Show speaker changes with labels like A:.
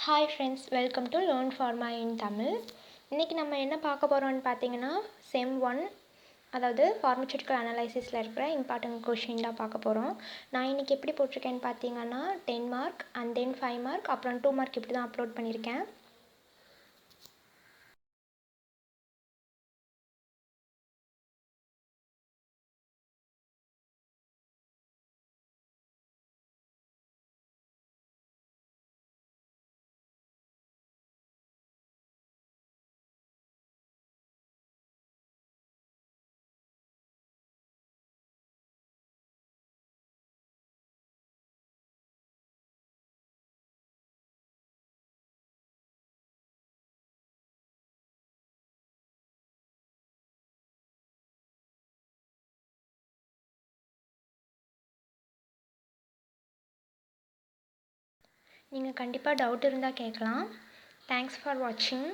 A: Hi friends, welcome to learn pharma in Tamil. இன்றைக்கி நம்ம என்ன பார்க்க போகிறோம்னு பார்த்தீங்கன்னா sem-1, அதாவது pharmaceutical அனலைசிஸில் இருக்கிற இம்பார்ட்டன்ட் கொஷின் தான் பார்க்க போகிறோம். நான் இன்றைக்கி எப்படி போட்டிருக்கேன்னு பார்த்தீங்கன்னா 10 மார்க் அண்ட் தென் 5 மார்க் அப்புறம் 2 மார்க் இப்படி தான் அப்லோட் பண்ணியிருக்கேன். நீங்கள் கண்டிப்பாக டவுட் இருந்தால் கேட்கலாம். தேங்க்ஸ் ஃபார் வாட்சிங்.